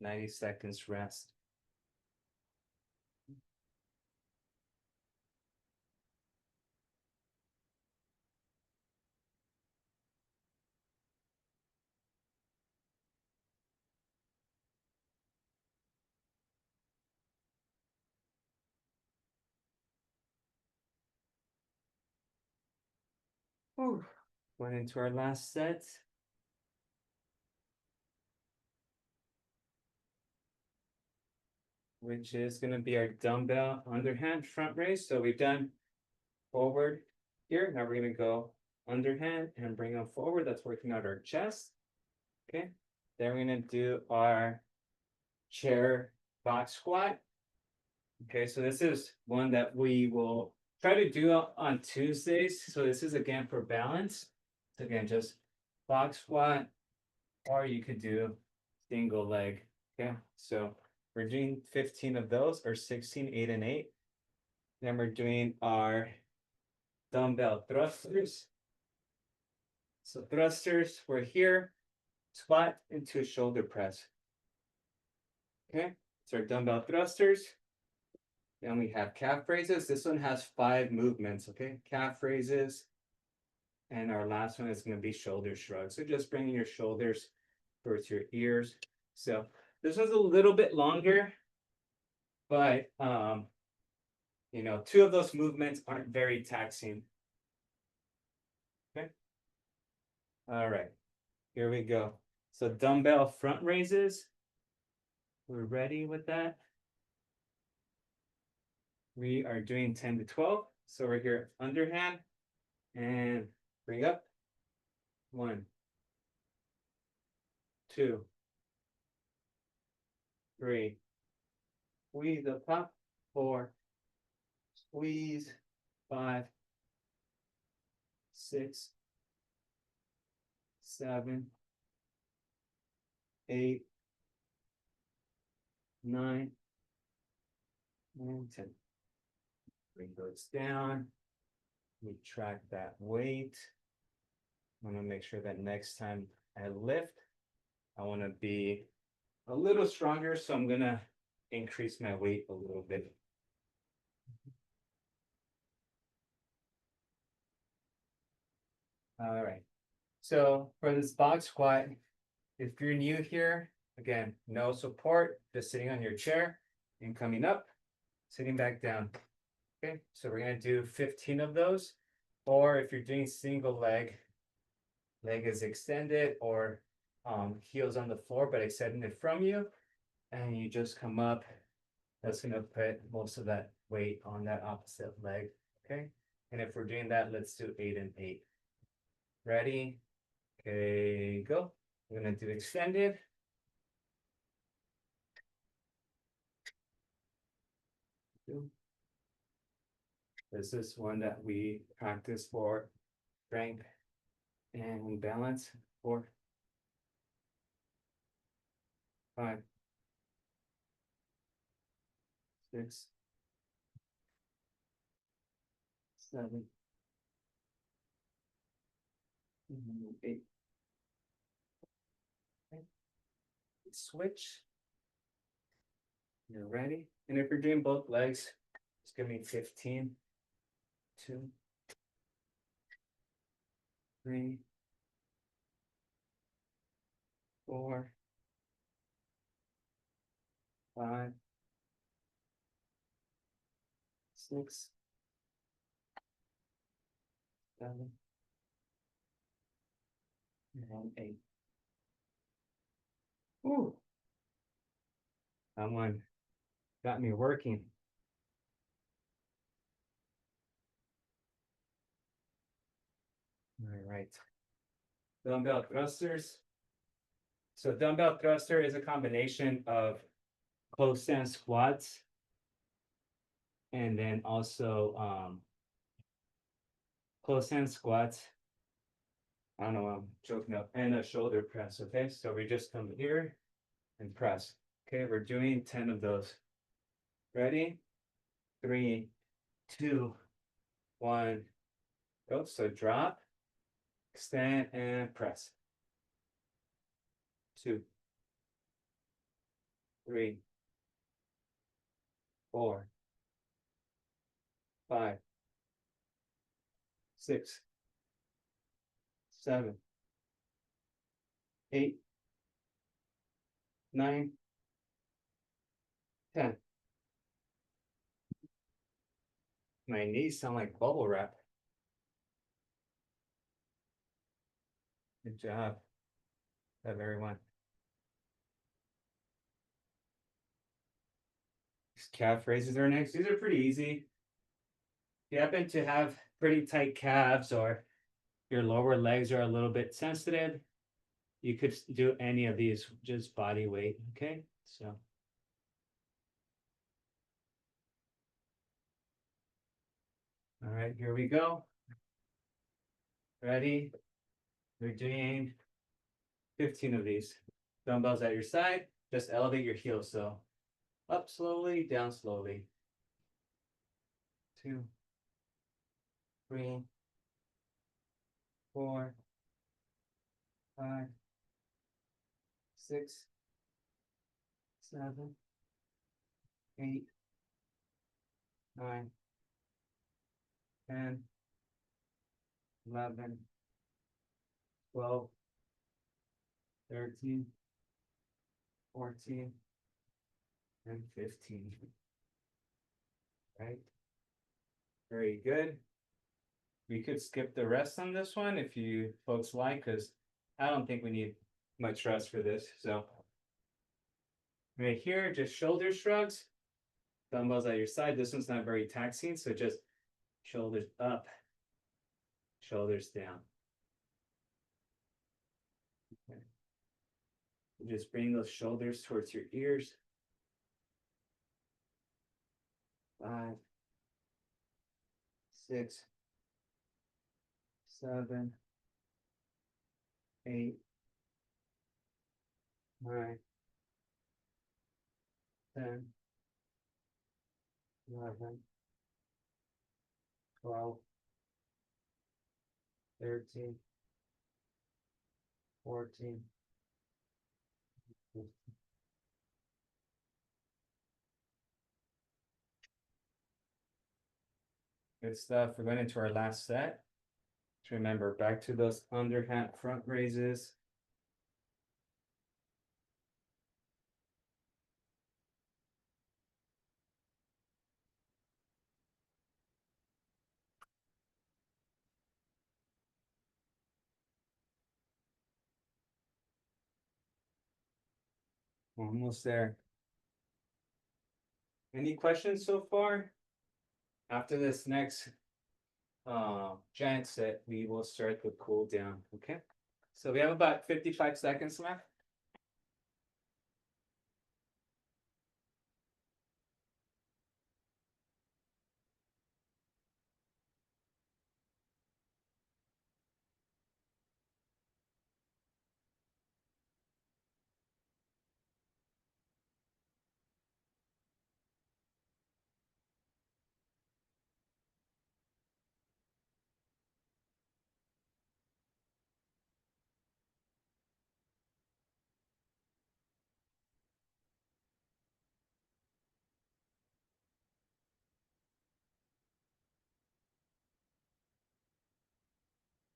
S1: 90 seconds rest. Whew. Went into our last set. which is going to be our dumbbell underhand front raise. So we've done forward here. Now we're going to go underhand and bring them forward. That's working out our chest. Okay. Then we're going to do our chair box squat. Okay, so this is one that we will try to do on Tuesdays. So this is again for balance. So again, just box squat, or you could do single leg. Okay, so we're doing 15 of those, or 16, 8, and 8. Then we're doing our dumbbell thrusters. So thrusters, we're here, squat into a shoulder press. Okay, so our dumbbell thrusters. Then we have calf raises. This one has 5 movements, okay? Calf raises. And our last one is going to be shoulder shrugs. So just bringing your shoulders towards your ears. So this was a little bit longer, but you know, 2 of those movements aren't very taxing. Okay. All right, here we go. So dumbbell front raises. We're ready with that. We are doing 10 to 12. So we're here underhand and bring up. 1, 2, 3. Squeeze up top. 4. Squeeze. 5, 6, 7, 8, 9, and 10. Bring those down. We track that weight. I'm gonna make sure that next time I lift, I want to be a little stronger, so I'm gonna increase my weight a little bit. All right. So for this box squat, if you're new here, again, no support, just sitting on your chair and coming up, sitting back down. Okay, so we're gonna do 15 of those. Or if you're doing single leg, leg is extended, or heels on the floor, but extending it from you, and you just come up. That's gonna put most of that weight on that opposite leg. Okay, and if we're doing that, let's do 8 and 8. Ready? Okay, go. We're gonna do extended. This is one that we practice for strength and balance. 4, 5, 6, 7, 8. Okay. Switch. You're ready. And if you're doing both legs, just give me 15. 2, 3, 4, 5, 6, 7, and 8. Ooh. That one got me working. All right. Dumbbell thrusters. So dumbbell thruster is a combination of close stance squats and then also close stance squats. I don't know, I'm joking up, and a shoulder press. Okay, so we just come here and press. Okay, we're doing 10 of those. Ready? 3, 2, 1, go. So drop, extend, and press. 2, 3, 4, 5, 6, 7, 8, 9, 10. My knees sound like bubble wrap. Good job of everyone. calf raises are next. These are pretty easy. If you happen to have pretty tight calves or your lower legs are a little bit sensitive, you could do any of these, just body weight, okay? So. All right, here we go. Ready? We're doing 15 of these. Dumbbells at your side, just elevate your heels. So up slowly, down slowly. 2, 3, 4, 5, 6, 7, 8, 9, 10, 11, 12, 13, 14, and 15. Right? Very good. We could skip the rest on this one if you folks like, because I don't think we need much rest for this. So right here, just shoulder shrugs, dumbbells at your side. This one's not very taxing, so just shoulders up, shoulders down. Okay. Just bring those shoulders towards your ears. 5, 6, 7, 8, 9, 10, 11, 12, 13, 14, 15. Good stuff. We're going into our last set. Remember, back to those underhand front raises. Almost there. Any questions so far? After this next giant set, we will start the cool down. Okay. So we have about 55 seconds left.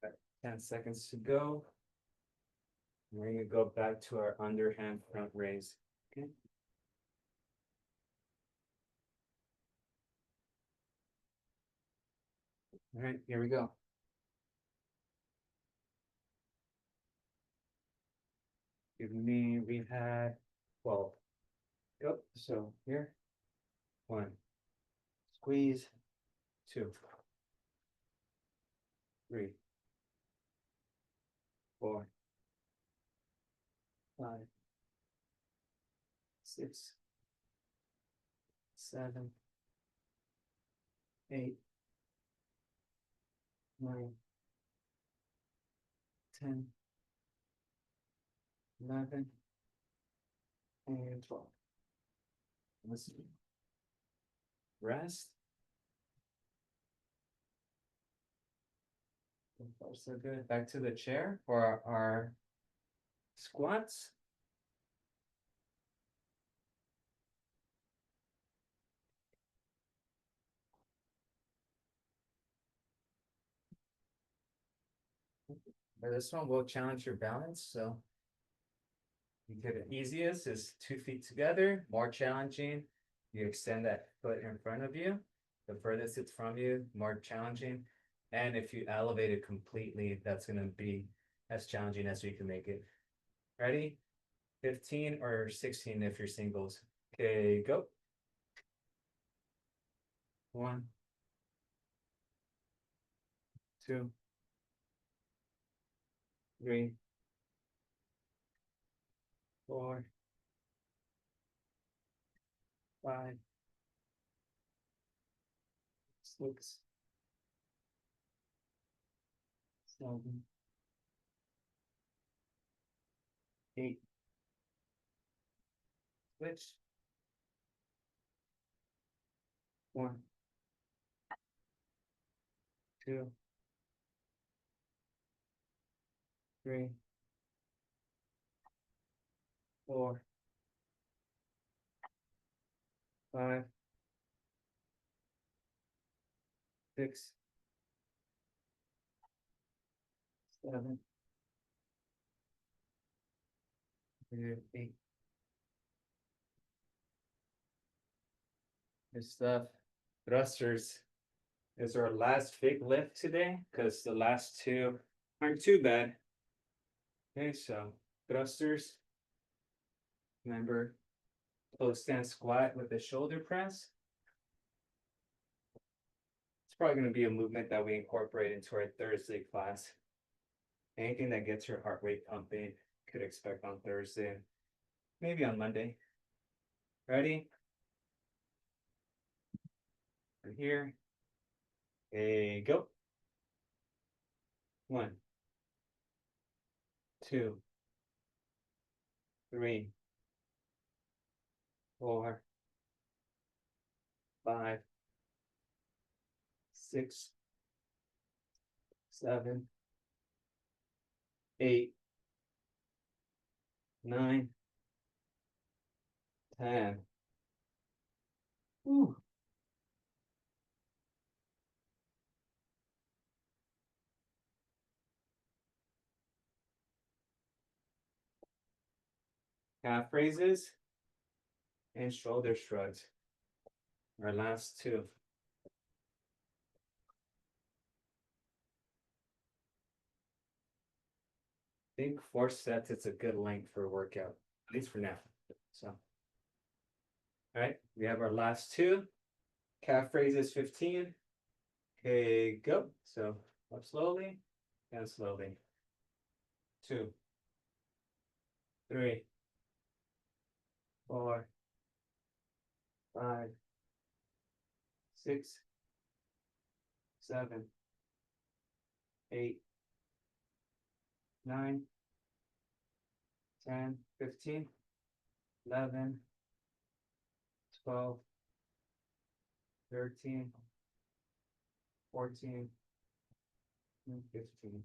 S1: About 10 seconds to go. We're going to go back to our underhand front raise. Okay. All right, here we go. We had 12. Yep, so here. 1. Squeeze. 2. 3. 4. 5. 6. 7. 8. 9. 10. 11. And 12. Let's see. Rest. So far, so good. Back to the chair for our squats. For this one, we'll challenge your balance. So you get it easiest is 2 feet together. More challenging, you extend that foot in front of you. The furthest it's from you, more challenging. And if you elevate it completely, that's going to be as challenging as you can make it. Ready? 15 or 16 if you're singles. Okay, go. 1, 2, 3, 4, 5, 6, 7, 8. Switch. 1, 2, 3, 4, 5, 6, 7, 8. Good stuff. Thrusters is our last big lift today because the last two aren't too bad. Okay, so thrusters. Remember, close stand squat with the shoulder press. It's probably going to be a movement that we incorporate into our Thursday class. Anything that gets your heart rate pumping, could expect on Thursday, maybe on Monday. Ready? From here. Okay, go. 1, 2, 3, 4, 5, 6, 7, 8, 9, 10. Ooh. Calf raises and shoulder shrugs. Our last two. I think 4 sets is a good length for a workout, at least for now. So, all right, we have our last two. Calf raises 15. Okay, go. So up slowly and slowly. 2, 3, 4, 5, 6, 7, 8, 9, 10, 15, 11, 12, 13, 14, and 15.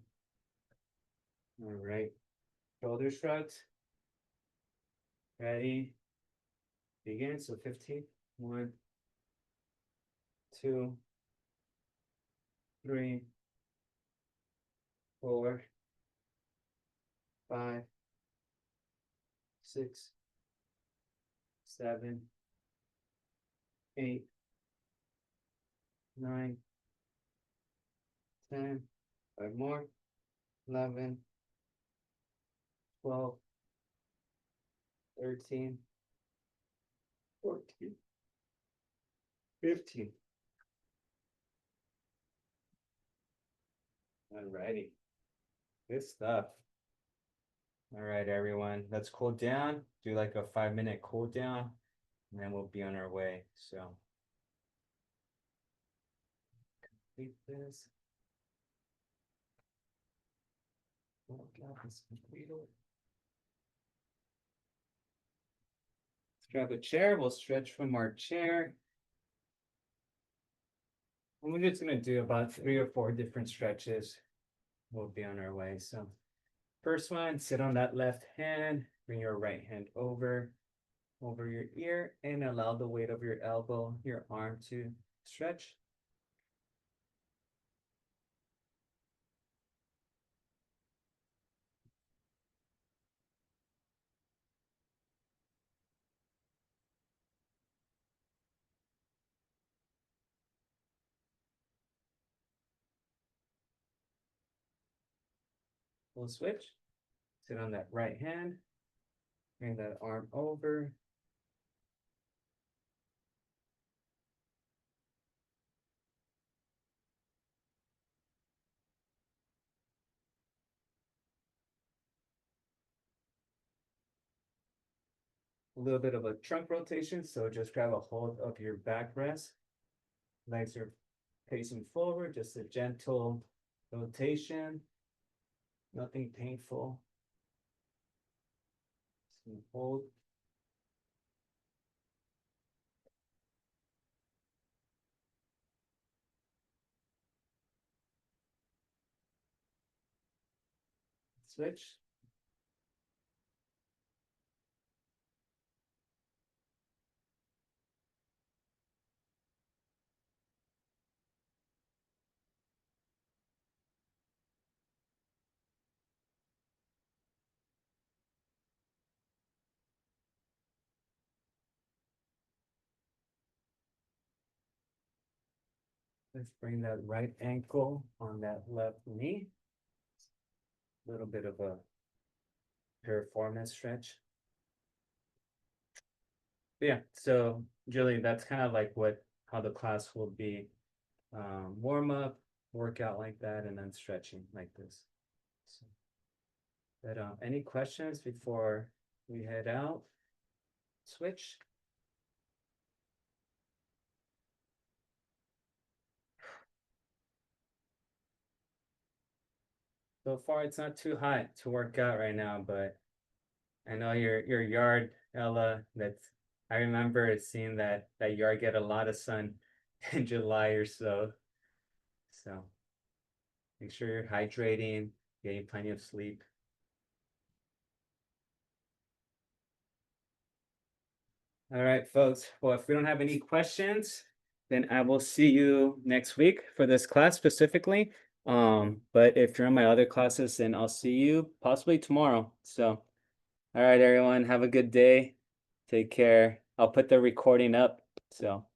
S1: All right. Shoulder shrugs. Ready? Begin. So 15. 1, 2, 3, 4, 5, 6, 7, 8, 9, 10. 5 more. 11, 12, 13, 14, 15. Alrighty. Good stuff. All right, everyone. Let's cool down. Do like a 5-minute cool down, and then we'll be on our way. So complete this. Workout is completed. Let's grab a chair. We'll stretch from our chair. And we're just gonna do about 3 or 4 different stretches. We'll be on our way. So first one, sit on that left hand, bring your right hand over your ear, and allow the weight of your elbow, your arm to stretch. We'll switch. Sit on that right hand, bring that arm over. a little bit of a trunk rotation. So just grab a hold of your backrest. Legs are facing forward, just a gentle rotation. Nothing painful. Just hold. Switch. Let's bring that right ankle on that left knee. A little bit of a piriformis stretch. Yeah, so Julie, that's kind of like how the class will be. Warm up, workout like that, and then stretching like this. So, but any questions before we head out? Switch. So far, it's not too hot to work out right now, but I know your yard, Ella. I remember seeing that yard get a lot of sun in July or so. So make sure you're hydrating, getting plenty of sleep. All right, folks. Well, if we don't have any questions, then I will see you next week for this class specifically. But if you're in my other classes, then I'll see you possibly tomorrow. So, all right, everyone, have a good day. Take care. I'll put the recording up. So.